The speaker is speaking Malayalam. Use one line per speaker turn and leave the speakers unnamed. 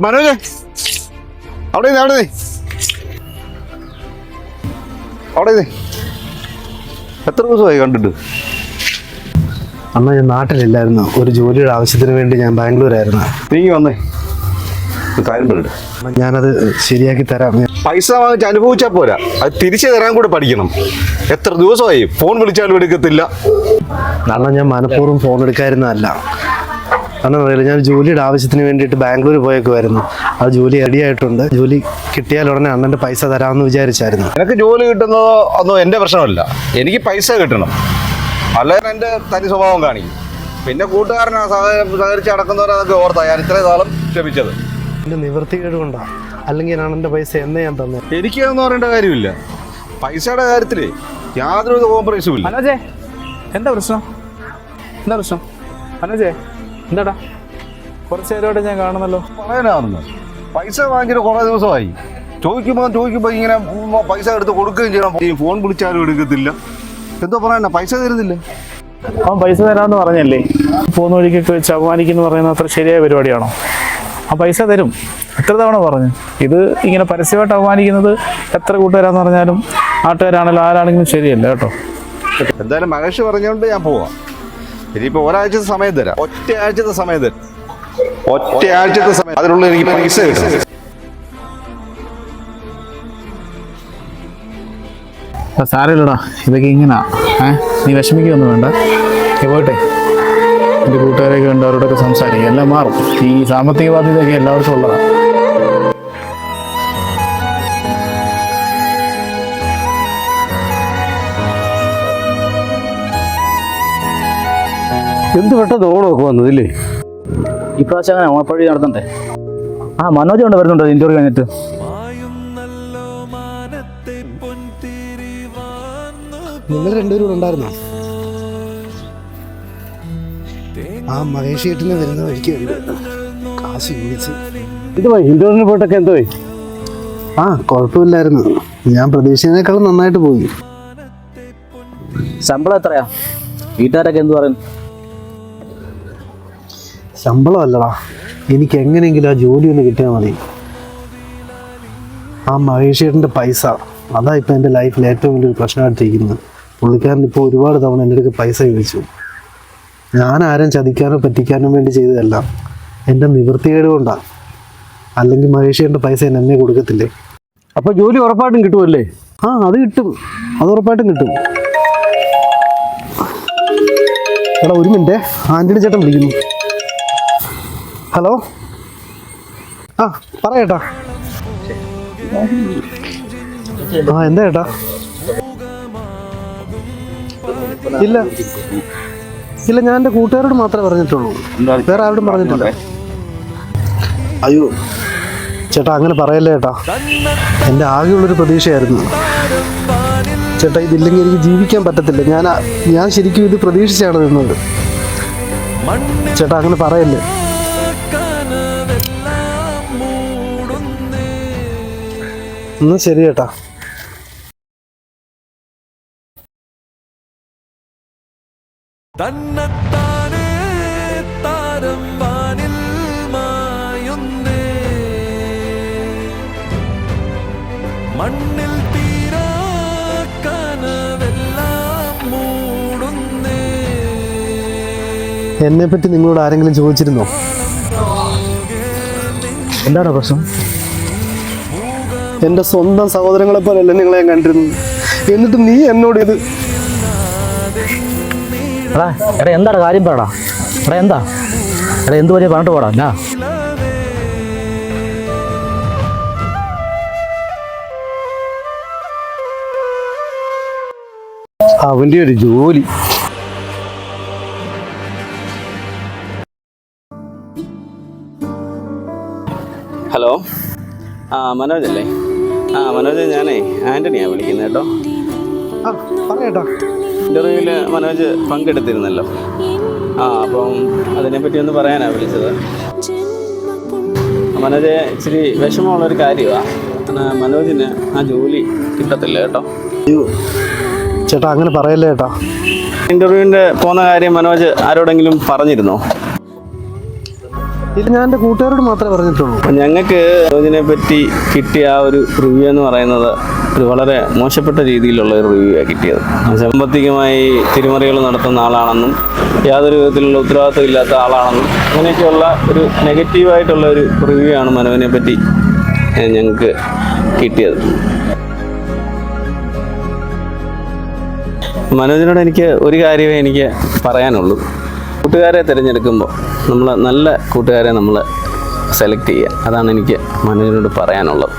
മനോജ് അവിടെ എത്ര ദിവസമായി കണ്ടിട്ട്?
അന്ന് ഞാൻ നാട്ടിലില്ലായിരുന്നു. ഒരു ജോലിയുടെ ആവശ്യത്തിന് വേണ്ടി ഞാൻ ബാംഗ്ലൂരായിരുന്നു.
നീ വന്നേ, കാര്യം പറഞ്ഞിട്ട്
ഞാനത് ശരിയാക്കി തരാം.
പൈസ വാങ്ങിച്ച് അനുഭവിച്ചാൽ പോരാ, അത് തിരിച്ചു തരാൻ കൂടെ പഠിക്കണം. എത്ര ദിവസമായി ഫോൺ വിളിച്ചാലും എടുക്കത്തില്ല.
കാരണം ഞാൻ മനഃപൂർവ്വം ഫോൺ എടുക്കാതിരുന്നതല്ല. കാരണം അറിയില്ല, ഞാൻ ജോലിയുടെ ആവശ്യത്തിന് വേണ്ടിയിട്ട് ബാംഗ്ലൂർ പോയേക്കുമായിരുന്നു. ആ ജോലി റെഡി ആയിട്ടുണ്ട്. ജോലി കിട്ടിയാൽ ഉടനെ അണ്ണൻ്റെ പൈസ തരാമെന്ന് വിചാരിച്ചായിരുന്നു.
എനിക്ക് ജോലി കിട്ടുന്നതോ ഒന്നും എൻ്റെ പ്രശ്നമല്ല, എനിക്ക് പൈസ കിട്ടണം. അല്ലെങ്കിൽ എൻ്റെ തനി സ്വഭാവം കാണിക്കും. പിന്നെ കൂട്ടുകാരനെ സഹകരിച്ച് നടക്കുന്നവരതൊക്കെ ഓർത്താ ഞാൻ ഇത്രയും കാലം ക്ഷമിച്ചത്.
എൻ്റെ നിവൃത്തികേട് കൊണ്ടാണ്, അല്ലെങ്കിൽ അണ്ണൻ്റെ പൈസ എന്നേ ഞാൻ തന്നെ.
എനിക്കൊന്നും പറയേണ്ട കാര്യമില്ല. പൈസയുടെ കാര്യത്തില് യാതൊരു കോംപ്രമൈസും ഇല്ല.
മനോജേ, എന്താ പ്രശ്നം? മനോജേ, എന്താടാ കുറച്ച് നേരമായിട്ട് ഞാൻ കാണുന്നല്ലോ.
പറയാനാണെന്ന് പൈസ വാങ്ങിച്ചിട്ട് കുറേ ദിവസമായി. ചോദിക്കുമ്പോൾ ഇങ്ങനെ പൈസ എടുത്ത് കൊടുക്കുകയും ചെയ്യണം. ഈ ഫോൺ വിളിച്ചാലും എടുക്കത്തില്ല. എന്തോ പറയാനാ, പൈസ തരുന്നില്ല.
അവൻ പൈസ തരാമെന്ന് പറഞ്ഞല്ലേ. പോകുന്ന വഴിക്കൊക്കെ വെച്ച് അപമാനിക്കുന്നു പറയുന്നത് അത്ര ശരിയായ പരിപാടിയാണോ? ആ പൈസ തരും, എത്ര തവണ പറഞ്ഞു. ഇത് ഇങ്ങനെ പരസ്യമായിട്ട് അപമാനിക്കുന്നത് എത്ര കൂട്ടുകാരാന്ന് പറഞ്ഞാലും നാട്ടുകാരാണെങ്കിലും ആരാണെങ്കിലും ശരിയല്ല കേട്ടോ.
എന്തായാലും മഹേഷ് പറഞ്ഞുകൊണ്ട് ഞാൻ പോവാം. ഇനിയിപ്പോൾ ഒരാഴ്ചത്തെ സമയം തരാം. ഒറ്റയാഴ്ചത്തെ സമയം തരാം. അതിനുള്ള എനിക്ക് പൈസ കിട്ടും.
സാരമില്ലടാ, ഇതൊക്കെ ഇങ്ങനാ. നീ വിഷമിക്കൊന്നും വേണ്ട. പോയിട്ടെ എൻ്റെ കൂട്ടുകാരൊക്കെ ഉണ്ട്, അവരോടൊക്കെ സംസാരിക്കും, എല്ലാം മാറും. ഈ സാമ്പത്തിക ബാധ്യതയൊക്കെ എല്ലാവർക്കും ഉള്ളതാണ്.
എന്ത് പെട്ടെന്ന് ഓണമൊക്കെ വന്നതില്ലേ?
ഇപ്രാവശ്യം അങ്ങനെ ഓണപ്പഴി നടത്തണ്ടേ? മനോജ് കൊണ്ട് വരുന്നുണ്ടോ ഇന്റർവ്യൂ കഴിഞ്ഞിട്ട്?
നിങ്ങൾ രണ്ടുപേരും ഉണ്ടായിരുന്നോ? ആ മഹേഷ് ചേട്ടന് വരുന്ന വഴിക്ക് കാശ് ചോദിച്ച്
ഇതുപോയി ഇന്റർവ്യൂവിന് പോയിട്ടൊക്കെ എന്തോയി?
കുഴപ്പമില്ലായിരുന്നു. ഞാൻ പ്രതീക്ഷിച്ചതിനേക്കാളും നന്നായിട്ട് പോയി.
ശമ്പളം എത്രയാ? വീട്ടുകാരൊക്കെ എന്ത് പറയുന്നു?
ശമ്പളം അല്ലടാ, എനിക്ക് എങ്ങനെയെങ്കിലും ആ ജോലി ഒന്ന് കിട്ടിയാൽ മതി. ആ മഹേഷ് ചേട്ടൻ്റെ പൈസ, അതാ ഇപ്പം എൻ്റെ ലൈഫിൽ ഏറ്റവും വലിയൊരു പ്രശ്നമായിട്ടിരിക്കുന്നത്. പുള്ളിക്കാരൻ ഇപ്പോൾ ഒരുപാട് തവണ എൻ്റെ അടുത്ത് പൈസ ചോദിച്ചു. ഞാൻ ആരും ചതിക്കാനോ പറ്റിക്കാനോ വേണ്ടി ചെയ്തതല്ല, എൻ്റെ നിവൃത്തികേട് കൊണ്ടാണ്. അല്ലെങ്കിൽ മഹേഷ് ചേട്ടൻ്റെ പൈസ എന്നെ കൊടുക്കത്തില്ലേ?
അപ്പൊ ജോലി ഉറപ്പായിട്ടും കിട്ടുമല്ലേ?
അത് കിട്ടും, അത് ഉറപ്പായിട്ടും കിട്ടും. എടാ ഒരു മിനിറ്റ്, ആൻ്റണി ചേട്ടൻ വിളിക്കുന്നു. ഹലോ, പറയേട്ടാ. എന്താ ചേട്ടാ? ഇല്ല, ഞാൻ എൻ്റെ കൂട്ടുകാരോട് മാത്രമേ പറഞ്ഞിട്ടുള്ളൂ, വേറെ ആരോടും പറഞ്ഞിട്ടില്ല. അയ്യോ ചേട്ടാ, അങ്ങനെ പറയല്ലേ ചേട്ടാ. എൻ്റെ ആകെയുള്ളൊരു പ്രതീക്ഷയായിരുന്നു ചേട്ടാ. ഇതില്ലെങ്കിൽ എനിക്ക് ജീവിക്കാൻ പറ്റത്തില്ല. ഞാൻ ശരിക്കും ഇത് പ്രതീക്ഷിച്ചാണ് നിന്നത് ചേട്ടാ. അങ്ങനെ പറയല്ലേ. എന്നാ ശരി ചേട്ടാ.
മണ്ണിൽ തീരാ കനവെല്ലാം മൂടുന്നേ.
എന്നെ പറ്റി നിങ്ങളോട് ആരെങ്കിലും ചോദിച്ചിരുന്നോ?
എന്താണ് പ്രശ്നം?
എൻ്റെ സ്വന്തം സഹോദരങ്ങളെ പോലെയല്ല നിങ്ങളെ ഞാൻ കണ്ടിരുന്നു. എന്നിട്ട് നീ എന്നോട് ഇത്.
എടാ എന്താണ് കാര്യം പറടാ. എന്താ എന്ത് വലിയ പറഞ്ഞിട്ട് പോടാ.
അവൻ്റെ ഒരു ജോലി.
ഹലോ, മനോജ് അല്ലേ? മനോജ്, ഞാനേ ആൻ്റണിയാണ് വിളിക്കുന്നത് കേട്ടോ.
പറയേട്ടാ.
ഇൻ്റർവ്യൂവിൽ മനോജ് പങ്കെടുത്തിരുന്നല്ലോ. അപ്പം അതിനെപ്പറ്റി ഒന്ന് പറയാനാണ് വിളിച്ചത്. മനോജ്, ഇച്ചിരി വിഷമമുള്ളൊരു കാര്യമാണ്. മനോജിന് ആ ജോലി കിട്ടത്തില്ല കേട്ടോ.
ചേട്ടാ അങ്ങനെ പറയല്ലേ ചേട്ടാ.
ഇൻ്റർവ്യൂവിൻ്റെ പോകുന്ന കാര്യം മനോജ് ആരോടെങ്കിലും പറഞ്ഞിരുന്നോ?
ഇത് ഞാൻ എൻ്റെ കൂട്ടുകാരോട് മാത്രമേ പറഞ്ഞിട്ടുള്ളൂ.
ഞങ്ങൾക്ക് മനോജിനെ പറ്റി കിട്ടിയ ആ ഒരു റിവ്യൂ എന്ന് പറയുന്നത് ഒരു വളരെ മോശപ്പെട്ട രീതിയിലുള്ള ഒരു റിവ്യൂ ആണ് കിട്ടിയത്. സാമ്പത്തികമായി തിരിമറികൾ നടത്തുന്ന ആളാണെന്നും യാതൊരു വിധത്തിലുള്ള ഉത്തരവാദിത്വം ഇല്ലാത്ത ആളാണെന്നും അങ്ങനെയൊക്കെയുള്ള ഒരു നെഗറ്റീവായിട്ടുള്ള ഒരു റിവ്യൂ ആണ് മനോജിനെ പറ്റി ഞങ്ങൾക്ക് കിട്ടിയത്. മനോജിനോട് എനിക്ക് ഒരു കാര്യമേ എനിക്ക് പറയാനുള്ളൂ. കൂട്ടുകാരെ തിരഞ്ഞെടുക്കുമ്പോൾ നമ്മൾ നല്ല കൂട്ടുകാരെ നമ്മൾ സെലക്ട് ചെയ്യുക. അതാണ് എനിക്ക് മനോജിനോട് പറയാനുള്ളത്.